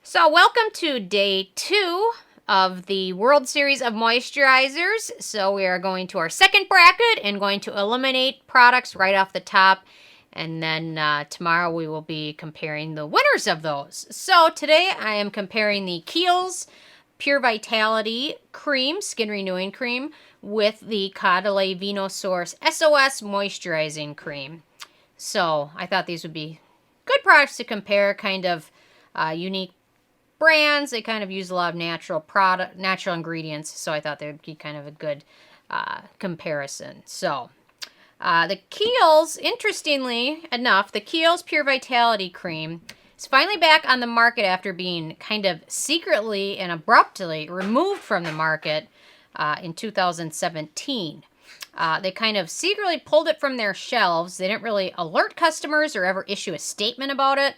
So welcome to day 2 of the World Series of Moisturizers. So we are going to our second bracket and going to eliminate products right off the top. And then tomorrow we will be comparing the winners of those. So today I am comparing the Kiehl's Pure Vitality Cream, Skin Renewing Cream, with the Caudalie Vinosource SOS Moisturizing Cream. So I thought these would be good products to compare, kind of unique brands. They kind of use a lot of natural ingredients, so I thought they would be kind of a good comparison. So the Kiehl's, interestingly enough, the Kiehl's Pure Vitality Cream is finally back on the market after being kind of secretly and abruptly removed from the market in 2017. They kind of secretly pulled it from their shelves. They didn't really alert customers or ever issue a statement about it.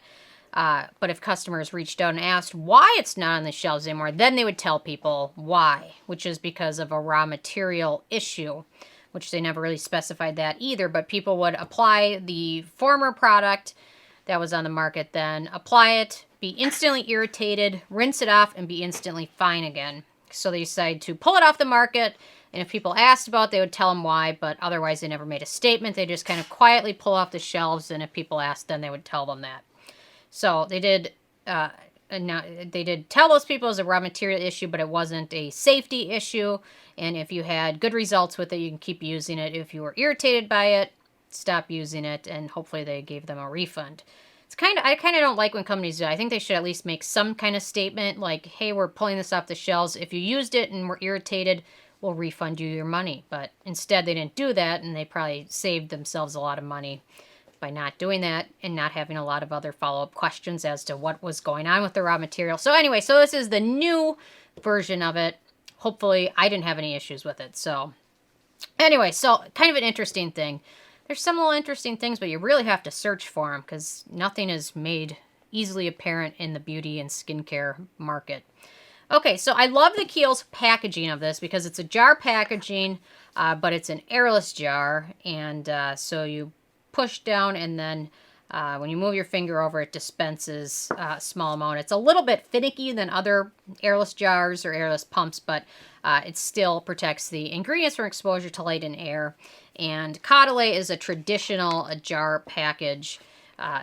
But if customers reached out and asked why it's not on the shelves anymore, then they would tell people why, which is because of a raw material issue, which they never really specified that either. But people would apply the former product that was on the market then, apply it, be instantly irritated, rinse it off, and be instantly fine again. So they decided to pull it off the market, and if people asked about it, they would tell them why, but otherwise they never made a statement. They just kind of quietly pull off the shelves, and if people asked, then they would tell them that. So they did tell those people it was a raw material issue, but it wasn't a safety issue. And if you had good results with it, you can keep using it. If you were irritated by it, stop using it, and hopefully they gave them a refund. I kind of don't like when companies do that. I think they should at least make some kind of statement like, hey, we're pulling this off the shelves. If you used it and were irritated, we'll refund you your money. But instead they didn't do that, and they probably saved themselves a lot of money by not doing that and not having a lot of other follow-up questions as to what was going on with the raw material. So anyway, so this is the new version of it. Hopefully I didn't have any issues with it. So anyway, so kind of an interesting thing. There's some little interesting things, but you really have to search for them because nothing is made easily apparent in the beauty and skincare market. Okay, so I love the Kiehl's packaging of this because it's a jar packaging, but it's an airless jar. And so you push down, and then when you move your finger over, it dispenses a small amount. It's a little bit finicky than other airless jars or airless pumps, but it still protects the ingredients from exposure to light and air. And Caudalie is a traditional jar package,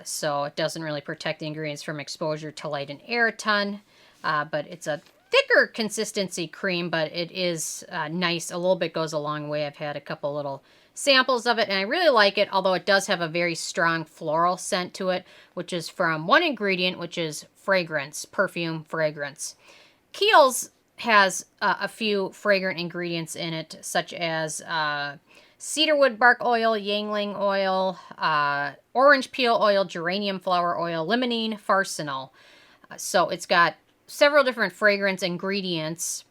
so it doesn't really protect the ingredients from exposure to light and air a ton, but it's a thicker consistency cream, but it is nice. A little bit goes a long way. I've had a couple little samples of it, and I really like it, although it does have a very strong floral scent to it, which is from one ingredient, which is fragrance, perfume fragrance. Kiehl's has a few fragrant ingredients in it, such as cedarwood bark oil, yangling oil, orange peel oil, geranium flower oil, limonene, farsenol. So it's got several different fragrance ingredients.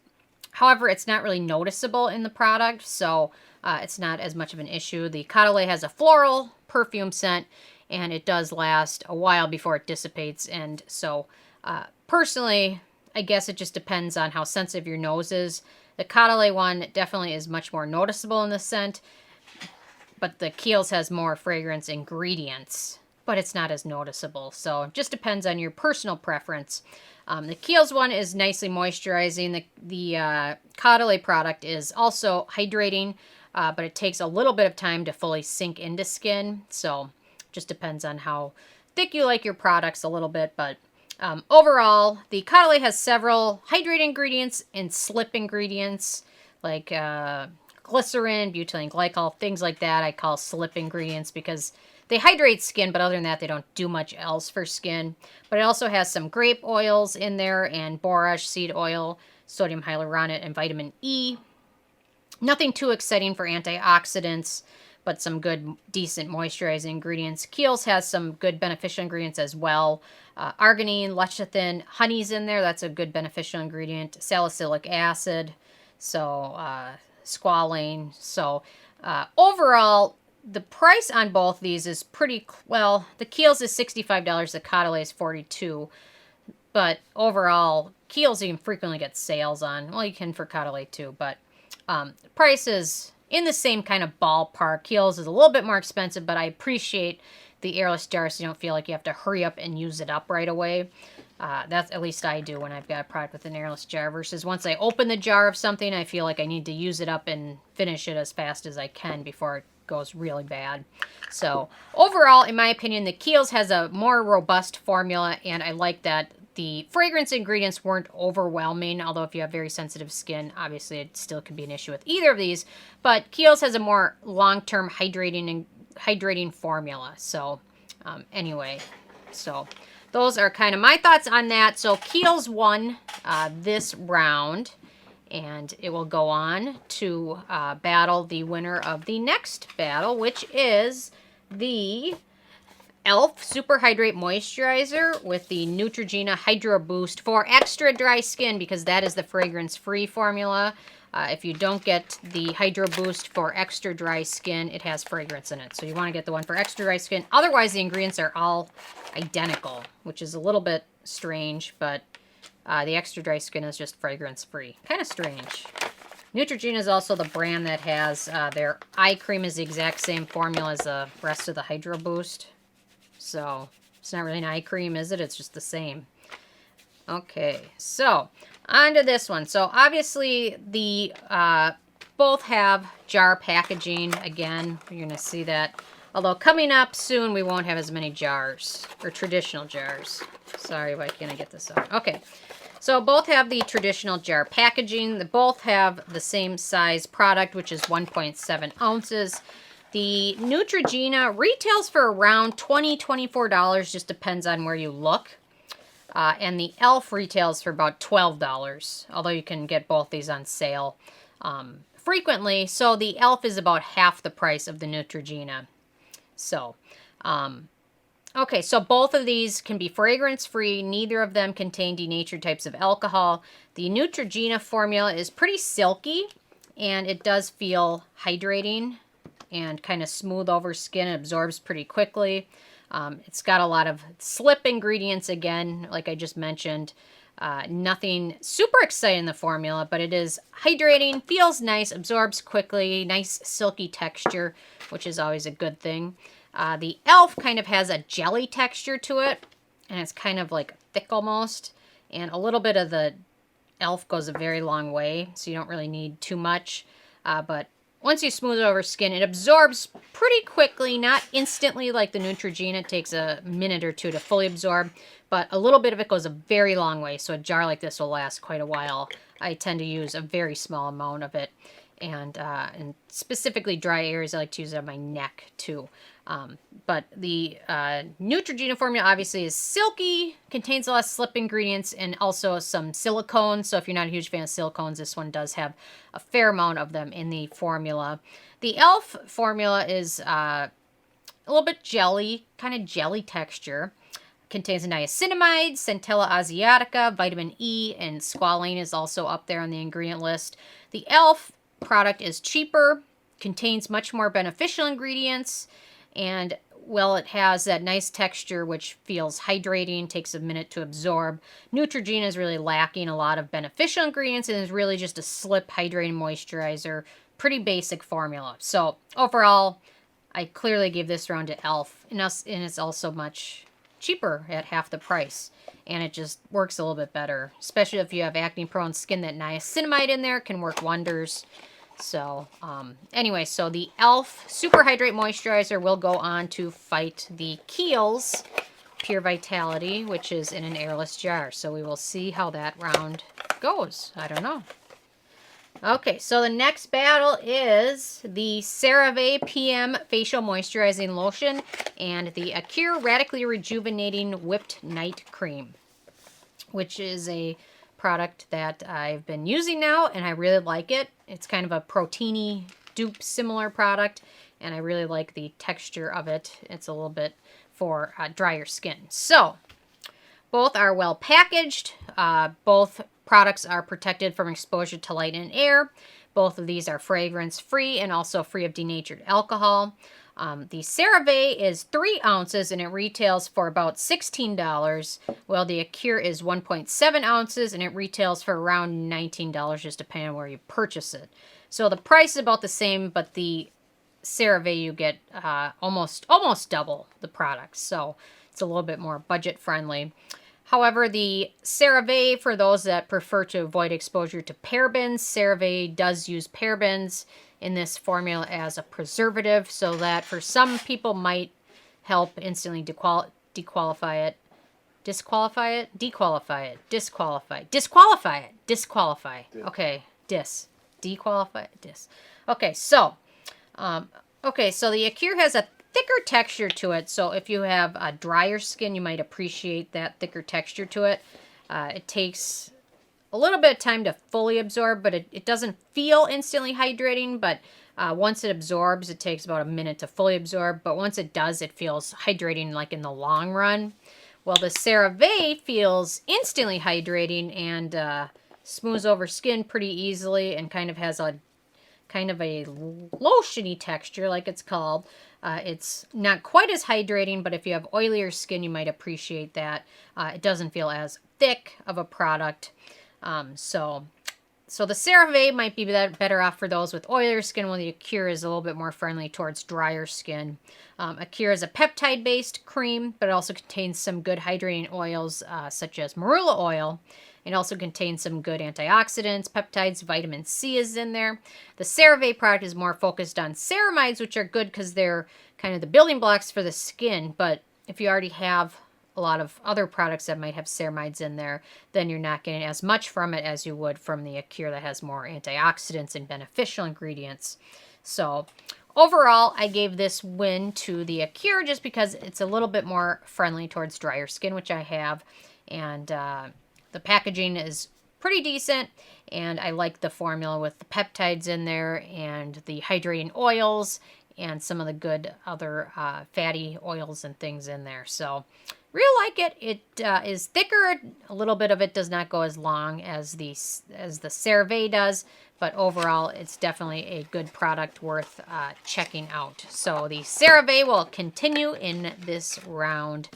However, it's not really noticeable in the product, so it's not as much of an issue. The Caudalie has a floral perfume scent, and it does last a while before it dissipates. And so, personally, I guess it just depends on how sensitive your nose is. The Caudalie one definitely is much more noticeable in the scent, but the Kiehl's has more fragrance ingredients, but it's not as noticeable. So it just depends on your personal preference. The Kiehl's one is nicely moisturizing. The Caudalie product is also hydrating, but it takes a little bit of time to fully sink into skin. So just depends on how thick you like your products a little bit. But overall, the Caudalie has several hydrating ingredients and slip ingredients like glycerin, butylene glycol, things like that I call slip ingredients because they hydrate skin, but other than that, they don't do much else for skin. But it also has some grape oils in there and borage seed oil, sodium hyaluronate, and vitamin E. Nothing too exciting for antioxidants, but some good, decent moisturizing ingredients. Kiehl's has some good beneficial ingredients as well. Arginine, lecithin, honey's in there. That's a good beneficial ingredient. Salicylic acid, so squalane. So overall, the price on both these is pretty, well, the Kiehl's is $65, the Caudalie is $42. But overall, Kiehl's you can frequently get sales on. Well, you can for Caudalie too, but the price is in the same kind of ballpark. Kiehl's is a little bit more expensive, but I appreciate the airless jar so you don't feel like you have to hurry up and use it up right away. That's at least I do when I've got a product with an airless jar, versus once I open the jar of something, I feel like I need to use it up and finish it as fast as I can before it goes really bad. So overall, in my opinion, the Kiehl's has a more robust formula, and I like that the fragrance ingredients weren't overwhelming, although if you have very sensitive skin, obviously it still could be an issue with either of these. But Kiehl's has a more long-term hydrating formula. So anyway, so those are kind of my thoughts on that. So Kiehl's won this round, and it will go on to battle the winner of the next battle, which is the e.l.f. SuperHydrate Moisturizer with the Neutrogena Hydro Boost for extra dry skin, because that is the fragrance-free formula. If you don't get the Hydro Boost for extra dry skin, it has fragrance in it. So you want to get the one for extra dry skin. Otherwise, the ingredients are all identical, which is a little bit strange, but the extra dry skin is just fragrance-free. Kind of strange. Neutrogena is also the brand that has their eye cream is the exact same formula as the rest of the Hydro Boost. So it's not really an eye cream, is it? It's just the same. Okay, so on to this one. So obviously the both have jar packaging. Again, you're going to see that. Although coming up soon, we won't have as many jars, or traditional jars. Sorry, why can't I get this out? Okay, so both have the traditional jar packaging. They both have the same size product, which is 1.7 ounces. The Neutrogena retails for around $20, $24, just depends on where you look. And the e.l.f. retails for about $12, although you can get both these on sale frequently. So the e.l.f. is about half the price of the Neutrogena. So, okay, so both of these can be fragrance-free. Neither of them contain denatured types of alcohol. The Neutrogena formula is pretty silky, and it does feel hydrating and kind of smooth over skin. It absorbs pretty quickly. It's got a lot of slip ingredients, again, like I just mentioned. Nothing super exciting in the formula, but it is hydrating, feels nice, absorbs quickly, nice silky texture, which is always a good thing. The e.l.f. kind of has a jelly texture to it, and it's kind of like thick almost. And a little bit of the e.l.f. goes a very long way, so you don't really need too much. But once you smooth it over skin, it absorbs pretty quickly, not instantly like the Neutrogena. It takes a minute or two to fully absorb, but a little bit of it goes a very long way, so a jar like this will last quite a while. I tend to use a very small amount of it, and specifically dry areas, I like to use it on my neck too. But the Neutrogena formula obviously is silky, contains less slip ingredients, and also some silicone. So if you're not a huge fan of silicones, this one does have a fair amount of them in the formula. The e.l.f. formula is a little bit jelly, kind of jelly texture. Contains niacinamide, Centella asiatica, vitamin E, and Squalane is also up there on the ingredient list. The e.l.f. product is cheaper, contains much more beneficial ingredients, and, well, it has that nice texture which feels hydrating, takes a minute to absorb. Neutrogena is really lacking a lot of beneficial ingredients and is really just a slip hydrating moisturizer. Pretty basic formula. So, overall, I clearly gave this round to e.l.f. And it's also much cheaper at half the price. And it just works a little bit better. Especially if you have acne-prone skin, that niacinamide in there can work wonders. So, anyway, so the e.l.f. SuperHydrate Moisturizer will go on to fight the Kiehl's Pure Vitality, which is in an airless jar. So we will see how that round goes. I don't know. Okay, so the next battle is the CeraVe PM Facial Moisturizing Lotion and the Acure Radically Rejuvenating Whipped Night Cream, which is a product that I've been using now, and I really like it. It's kind of a Protini dupe similar product, and I really like the texture of it. It's a little bit for drier skin. So, both are well packaged. Both products are protected from exposure to light and air. Both of these are fragrance-free and also free of denatured alcohol. The CeraVe is 3 ounces and it retails for about $16, while the Acure is 1.7 ounces and it retails for around $19, just depending on where you purchase it. So the price is about the same, but the CeraVe you get almost double the product, so it's a little bit more budget friendly. However, the CeraVe, for those that prefer to avoid exposure to parabens, CeraVe does use parabens in this formula as a preservative, so that for some people might help instantly disqualify it. Okay, dequalify it. Okay, so the Acure has a thicker texture to it, so if you have a drier skin, you might appreciate that thicker texture to it. It takes a little bit of time to fully absorb, but it doesn't feel instantly hydrating, but once it absorbs, it takes about a minute to fully absorb, but once it does, it feels hydrating like in the long run. Well, the CeraVe feels instantly hydrating and smooths over skin pretty easily and kind of has a lotiony texture, like it's called. It's not quite as hydrating, but if you have oilier skin, you might appreciate that. It doesn't feel as thick of a product. So the CeraVe might be better off for those with oilier skin, while the Acure is a little bit more friendly towards drier skin. Acure is a peptide-based cream, but it also contains some good hydrating oils, such as marula oil. It also contains some good antioxidants, peptides, vitamin C is in there. The CeraVe product is more focused on ceramides, which are good because they're kind of the building blocks for the skin. But if you already have a lot of other products that might have ceramides in there, then you're not getting as much from it as you would from the Acure that has more antioxidants and beneficial ingredients. So overall, I gave this win to the Acure just because it's a little bit more friendly towards drier skin, which I have. And the packaging is pretty decent, and I like the formula with the peptides in there and the hydrating oils and some of the good other fatty oils and things in there. So really like it. It is thicker. A little bit of it does not go as long as the CeraVe does, but overall it's definitely a good product worth checking out. So the CeraVe will continue in this round,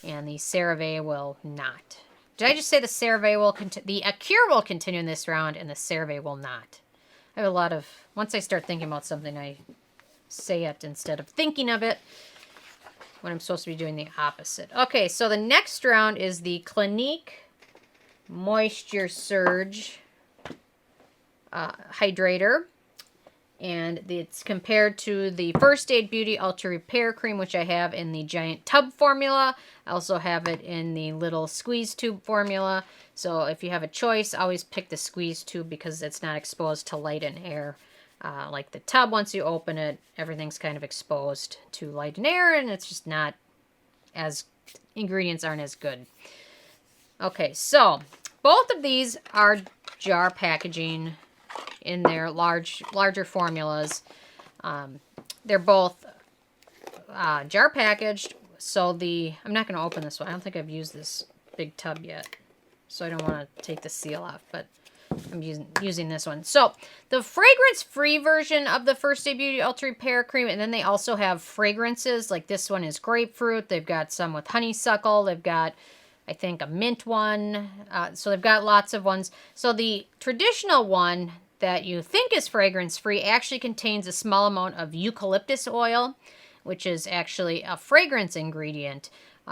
and the CeraVe will not. Did I just say the CeraVe will the Acure will continue in this round and the CeraVe will not? I have a lot of, once I start thinking about something, I say it instead of thinking of it, when I'm supposed to be doing the opposite. Okay, so the next round is the Clinique Moisture Surge Hydrator. And it's compared to the First Aid Beauty Ultra Repair Cream, which I have in the giant tub formula. I also have it in the little squeeze tube formula. So if you have a choice, always pick the squeeze tube because it's not exposed to light and air. Like the tub, once you open it, everything's kind of exposed to light and air, and it's just not as, ingredients aren't as good. Okay, so both of these are jar packaging in their larger formulas. They're both jar packaged, so I'm not going to open this one. I don't think I've used this big tub yet, so I don't want to take the seal off, but I'm using this one. So the fragrance-free version of the First Aid Beauty Ultra Repair Cream, and then they also have fragrances, like this one is grapefruit. They've got some with honeysuckle. They've got, I think, a mint one. So they've got lots of ones. So the traditional one that you think is fragrance-free actually contains a small amount of eucalyptus oil, which is actually a fragrance ingredient.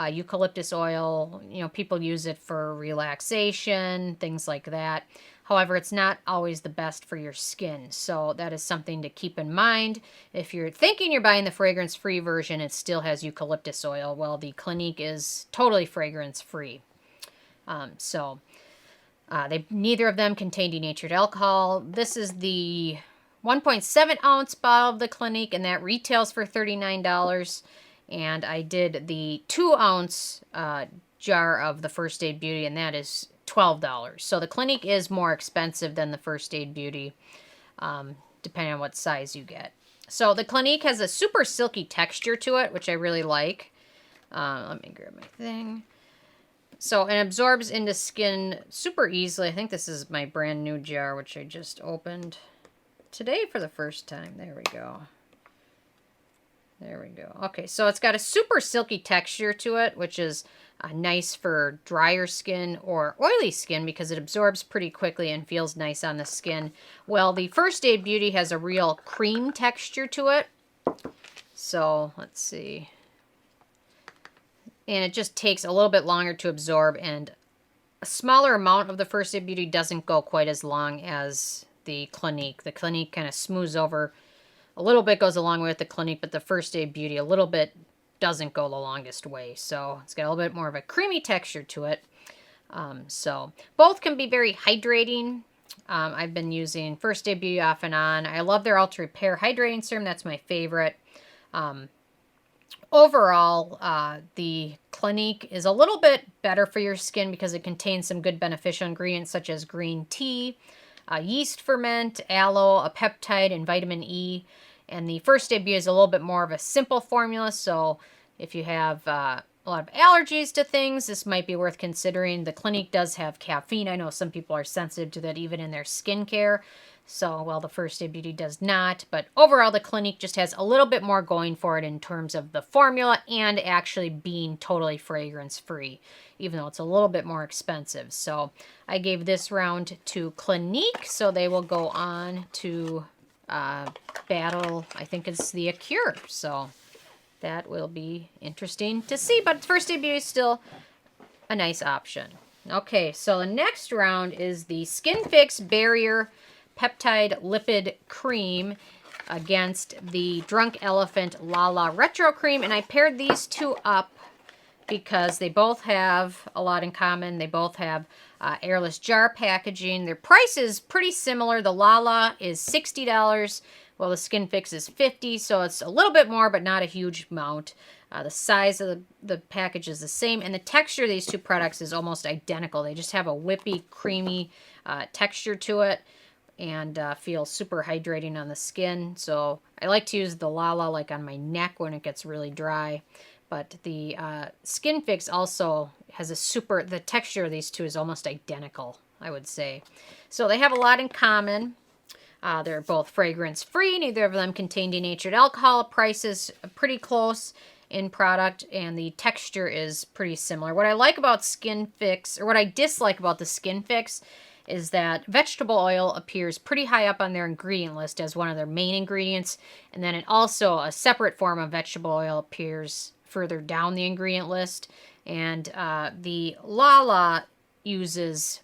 Eucalyptus oil, people use it for relaxation, things like that. However, it's not always the best for your skin, so that is something to keep in mind. If you're thinking you're buying the fragrance-free version, it still has eucalyptus oil. Well, the Clinique is totally fragrance-free. Neither of them contain denatured alcohol. This is the 1.7 ounce bottle of the Clinique, and that retails for $39. And I did the 2 ounce jar of the First Aid Beauty, and that is $12. So the Clinique is more expensive than the First Aid Beauty, depending on what size you get. So the Clinique has a super silky texture to it, which I really like. Let me grab my thing. So it absorbs into skin super easily. I think this is my brand new jar, which I just opened today for the first time. There we go. There we go. Okay, so it's got a super silky texture to it, which is nice for drier skin or oily skin because it absorbs pretty quickly and feels nice on the skin. Well, the First Aid Beauty has a real cream texture to it. So let's see. and it just takes a little bit longer to absorb, and a smaller amount of the First Aid Beauty doesn't go quite as long as the Clinique. The Clinique kind of smooths over. A little bit goes a long way with the Clinique, but the First Aid Beauty a little bit doesn't go the longest way. So it's got a little bit more of a creamy texture to it. So both can be very hydrating. I've been using First Aid Beauty off and on. I love their Ultra Repair Hydrating Serum. That's my favorite. Overall, the Clinique is a little bit better for your skin because it contains some good beneficial ingredients such as green tea, yeast ferment, aloe, a peptide, and vitamin E. And the First Aid Beauty is a little bit more of a simple formula, so if you have a lot of allergies to things, this might be worth considering. The Clinique does have caffeine. I know some people are sensitive to that even in their skincare. So, well, the First Aid Beauty does not. But overall, the Clinique just has a little bit more going for it in terms of the formula and actually being totally fragrance-free, even though it's a little bit more expensive. So I gave this round to Clinique, so they will go on to battle, I think it's the Acure. So that will be interesting to see. But First Aid Beauty is still a nice option. Okay, so the next round is the SkinFix Barrier Peptide Lipid Cream against the Drunk Elephant Lala Retro Cream. And I paired these two up because they both have a lot in common. They both have airless jar packaging. Their price is pretty similar. The Lala is $60, while the SkinFix is $50, so it's a little bit more, but not a huge amount. The size of the package is the same, and the texture of these two products is almost identical. They just have a whippy, creamy texture to it, and feel super hydrating on the skin. So I like to use the Lala like on my neck when it gets really dry. But the SkinFix also has the texture of these two is almost identical, I would say. So they have a lot in common. They're both fragrance-free. Neither of them contain denatured alcohol. Price is pretty close in product, and the texture is pretty similar. What I like about SkinFix, or what I dislike about the SkinFix, is that vegetable oil appears pretty high up on their ingredient list as one of their main ingredients, and then it also, a separate form of vegetable oil appears further down the ingredient list. And the Lala uses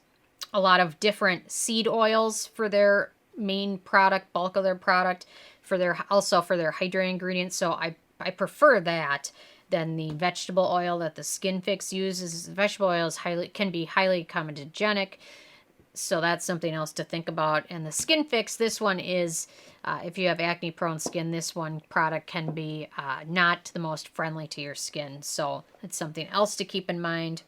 a lot of different seed oils for their main product, bulk of their product, also for their hydrating ingredients. So I prefer that than the vegetable oil that the SkinFix uses. Vegetable oil can be highly comedogenic, so that's something else to think about. And the SkinFix, this one is, if you have acne-prone skin, this one product can be not the most friendly to your skin. So it's something else to keep in mind.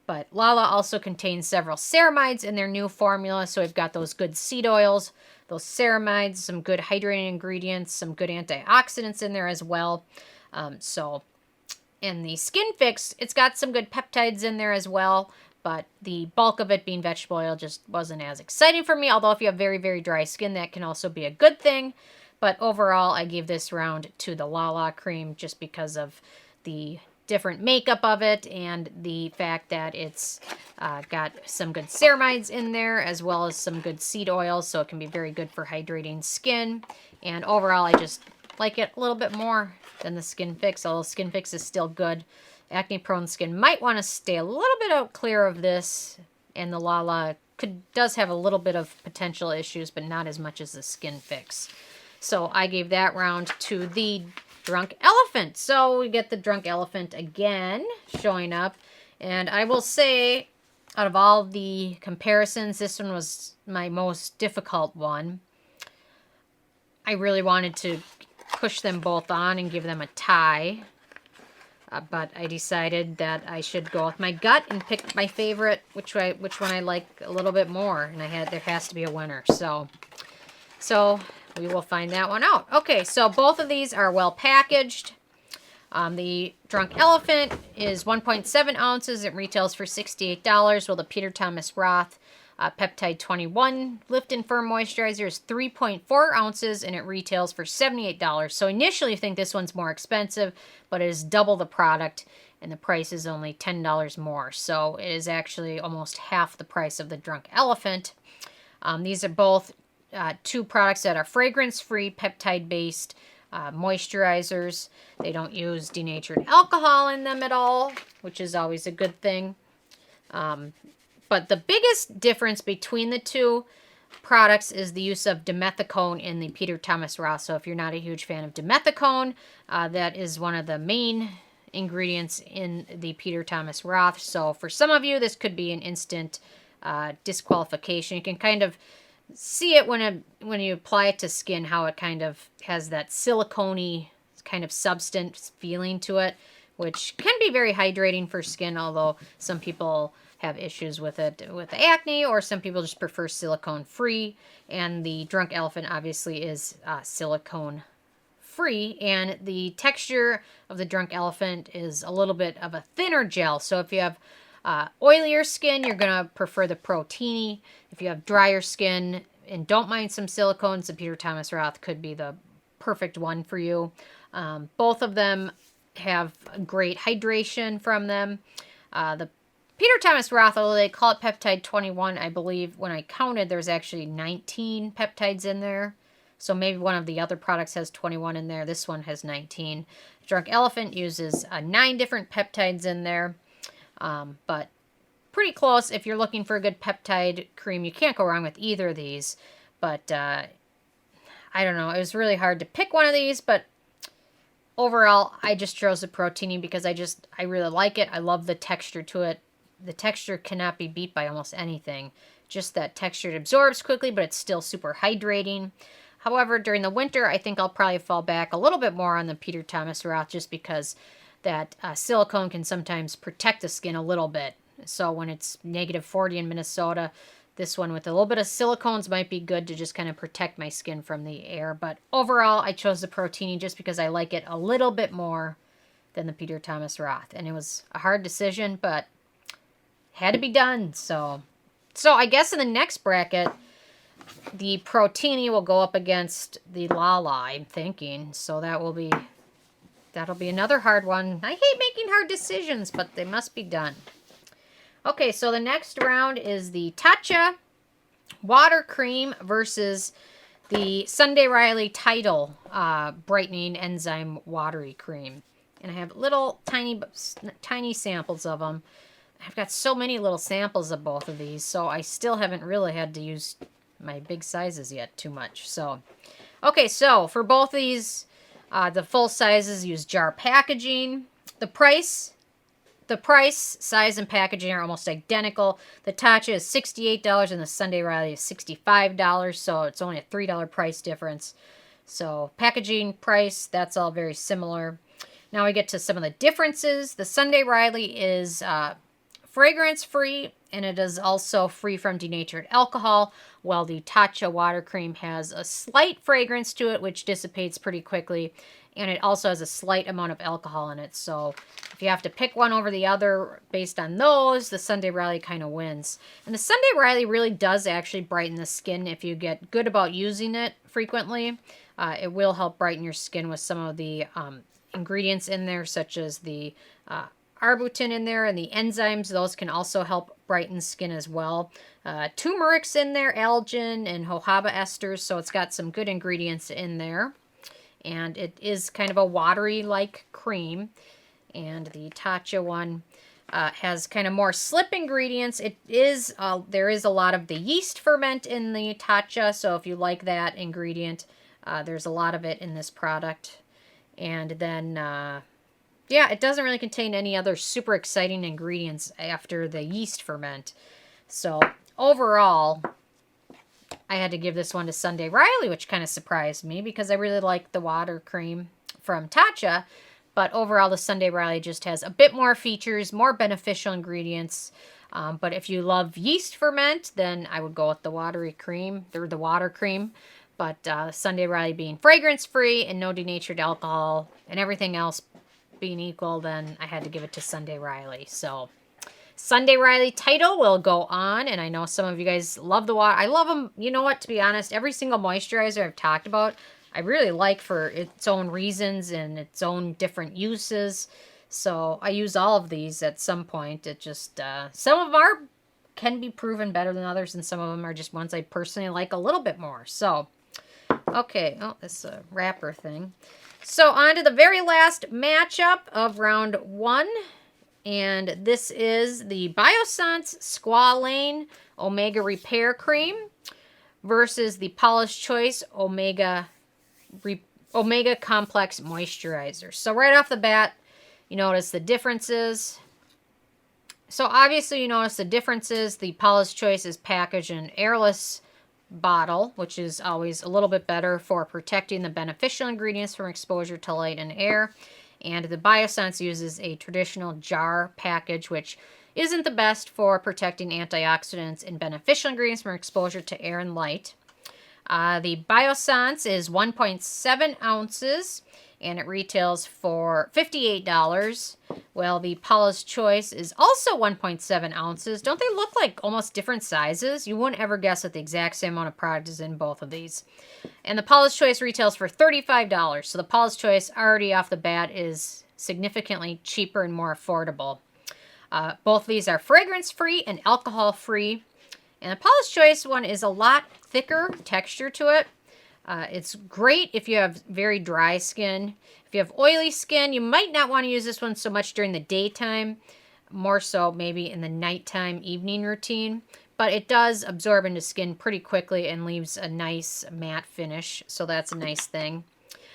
But Lala also contains several ceramides in their new formula. So we've got those good seed oils, those ceramides, some good hydrating ingredients, some good antioxidants in there as well. In the SkinFix, it's got some good peptides in there as well. But the bulk of it being vegetable oil just wasn't as exciting for me. Although if you have very, very dry skin, that can also be a good thing. But overall, I gave this round to the Lala cream just because of the different makeup of it and the fact that it's got some good ceramides in there as well as some good seed oils. So it can be very good for hydrating skin. And overall, I just like it a little bit more than the SkinFix, although SkinFix is still good. Acne-prone skin might want to stay a little bit out clear of this, and the Lala does have a little bit of potential issues, but not as much as the SkinFix. So I gave that round to the Drunk Elephant. So we get the Drunk Elephant again showing up, and I will say, out of all the comparisons, this one was my most difficult one. I really wanted to push them both on and give them a tie. But I decided that I should go with my gut and pick my favorite, which one I like a little bit more. And there has to be a winner. So we will find that one out. Okay, so both of these are well packaged. The Drunk Elephant is 1.7 ounces. It retails for $68. While the Peter Thomas Roth Peptide 21 Lift and Firm Moisturizer is 3.4 ounces, and it retails for $78. So initially you think this one's more expensive, but it is double the product, and the price is only $10 more. So it is actually almost half the price of the Drunk Elephant. These are both two products that are fragrance-free, peptide-based moisturizers. They don't use denatured alcohol in them at all, which is always a good thing. But the biggest difference between the two products is the use of dimethicone in the Peter Thomas Roth. So if you're not a huge fan of dimethicone, that is one of the main ingredients in the Peter Thomas Roth. So for some of you, this could be an instant disqualification. You can kind of see it when you apply it to skin, how it kind of has that silicone-y kind of substance feeling to it, which can be very hydrating for skin, although some people have issues with it with acne, or some people just prefer silicone free. And the Drunk Elephant obviously is silicone free, and the texture of the Drunk Elephant is a little bit of a thinner gel. So if you have oilier skin, you're going to prefer the Protini. If you have drier skin and don't mind some silicones, the Peter Thomas Roth could be the perfect one for you. Both of them have great hydration from them. The Peter Thomas Roth, although they call it Peptide 21, I believe when I counted, there's actually 19 peptides in there. So maybe one of the other products has 21 in there. This one has 19. Drunk Elephant uses 9 different peptides in there. But pretty close. If you're looking for a good peptide cream, you can't go wrong with either of these. But I don't know. It was really hard to pick one of these, but overall, I just chose the Protini because I really like it. I love the texture to it. The texture cannot be beat by almost anything. Just that texture, it absorbs quickly, but it's still super hydrating. However, during the winter, I think I'll probably fall back a little bit more on the Peter Thomas Roth just because that silicone can sometimes protect the skin a little bit. So when it's -40 in Minnesota, this one with a little bit of silicones might be good to just kind of protect my skin from the air. But overall, I chose the Protini just because I like it a little bit more than the Peter Thomas Roth. And it was a hard decision, but had to be done. So I guess in the next bracket, the Protini will go up against the Lala, I'm thinking. So that'll be another hard one. I hate making hard decisions, but they must be done. Okay, so the next round is the Tatcha Water Cream versus the Sundae Riley Tidal Brightening Enzyme Watery Cream. And I have little tiny samples of them. I've got so many little samples of both of these, so I still haven't really had to use my big sizes yet too much. So, okay, so for both these, the full sizes use jar packaging. The price, size, and packaging are almost identical. The Tatcha is $68 and the Sundae Riley is $65, so it's only a $3 price difference. So packaging, price, that's all very similar. Now we get to some of the differences. The Sundae Riley is fragrance-free, and it is also free from denatured alcohol, while the Tatcha water cream has a slight fragrance to it, which dissipates pretty quickly, and it also has a slight amount of alcohol in it. So if you have to pick one over the other based on those, the Sundae Riley kind of wins. And the Sundae Riley really does actually brighten the skin if you get good about using it frequently. It will help brighten your skin with some of the ingredients in there, such as the arbutin in there and the enzymes. Those can also help brighten skin as well. Turmeric's in there, algin, and jojoba esters, so it's got some good ingredients in there. And it is kind of a watery-like cream. And the Tatcha one has kind of more slip ingredients. It is there is a lot of the yeast ferment in the Tatcha, so if you like that ingredient, there's a lot of it in this product. And then yeah, it doesn't really contain any other super exciting ingredients after the yeast ferment. So overall, I had to give this one to Sundae Riley, which kind of surprised me because I really like the water cream from Tatcha. But overall, the Sundae Riley just has a bit more features, more beneficial ingredients. But if you love yeast ferment, then I would go with the watery cream, or the water cream. But Sundae Riley being fragrance-free and no denatured alcohol and everything else being equal, then I had to give it to Sundae Riley. So Sundae Riley Tidal will go on, and I know some of you guys love the water. I love them. You know what, to be honest, every single moisturizer I've talked about, I really like for its own reasons and its own different uses. So I use all of these at some point. It just, some of them can be proven better than others, and some of them are just ones I personally like a little bit more. So Okay, oh, this wrapper thing. So on to the very last matchup of round 1. And this is the Biossance Squalane Omega Repair Cream versus the Paula's Choice Omega Complex Moisturizer. So right off the bat, you notice the differences. So obviously you notice the differences. The Paula's Choice is packaged in an airless bottle, which is always a little bit better for protecting the beneficial ingredients from exposure to light and air. And the Biossance uses a traditional jar package, which isn't the best for protecting antioxidants and beneficial ingredients from exposure to air and light. The Biossance is 1.7 ounces, and it retails for $58. Well, the Paula's Choice is also 1.7 ounces. Don't they look like almost different sizes? You wouldn't ever guess that the exact same amount of product is in both of these. And the Paula's Choice retails for $35. So the Paula's Choice already off the bat is significantly cheaper and more affordable. Both of these are fragrance-free and alcohol-free. And the Paula's Choice one is a lot thicker texture to it. It's great if you have very dry skin. If you have oily skin, you might not want to use this one so much during the daytime. More so maybe in the nighttime evening routine. But it does absorb into skin pretty quickly and leaves a nice matte finish. So that's a nice thing.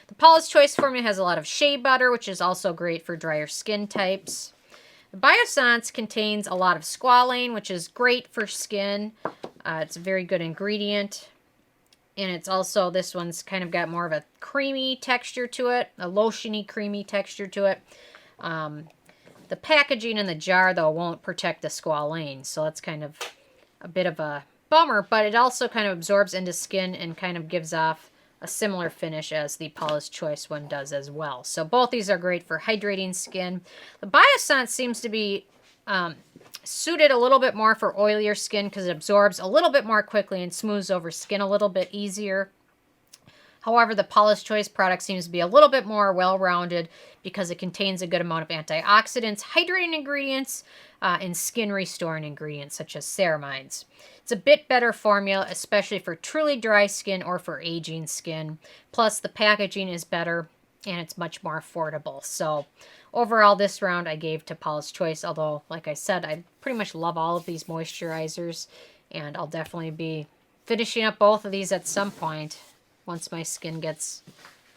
The Paula's Choice formula has a lot of shea butter, which is also great for drier skin types. The Biossance contains a lot of squalane, which is great for skin. It's a very good ingredient. And it's also, this one's kind of got more of a creamy texture to it, a lotion-y creamy texture to it. The packaging in the jar, though, won't protect the squalane, so that's kind of a bit of a bummer, but it also kind of absorbs into skin and kind of gives off a similar finish as the Paula's Choice one does as well. So both these are great for hydrating skin. The Biossance seems to be suited a little bit more for oilier skin because it absorbs a little bit more quickly and smooths over skin a little bit easier. However, the Paula's Choice product seems to be a little bit more well-rounded because it contains a good amount of antioxidants, hydrating ingredients, and skin restoring ingredients such as ceramides. It's a bit better formula, especially for truly dry skin or for aging skin. Plus, the packaging is better and it's much more affordable. So, overall, this round I gave to Paula's Choice, although, like I said, I pretty much love all of these moisturizers, and I'll definitely be finishing up both of these at some point once my skin gets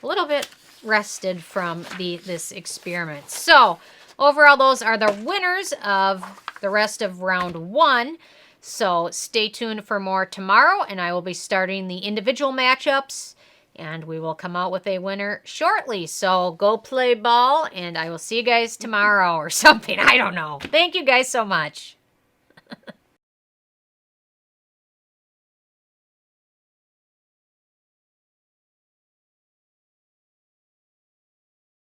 a little bit rested from this experiment. So, overall, those are the winners of the rest of round 1. So, stay tuned for more tomorrow, and I will be starting the individual matchups, and we will come out with a winner shortly. So, go play ball, and I will see you guys tomorrow or something. I don't know. Thank you guys so much.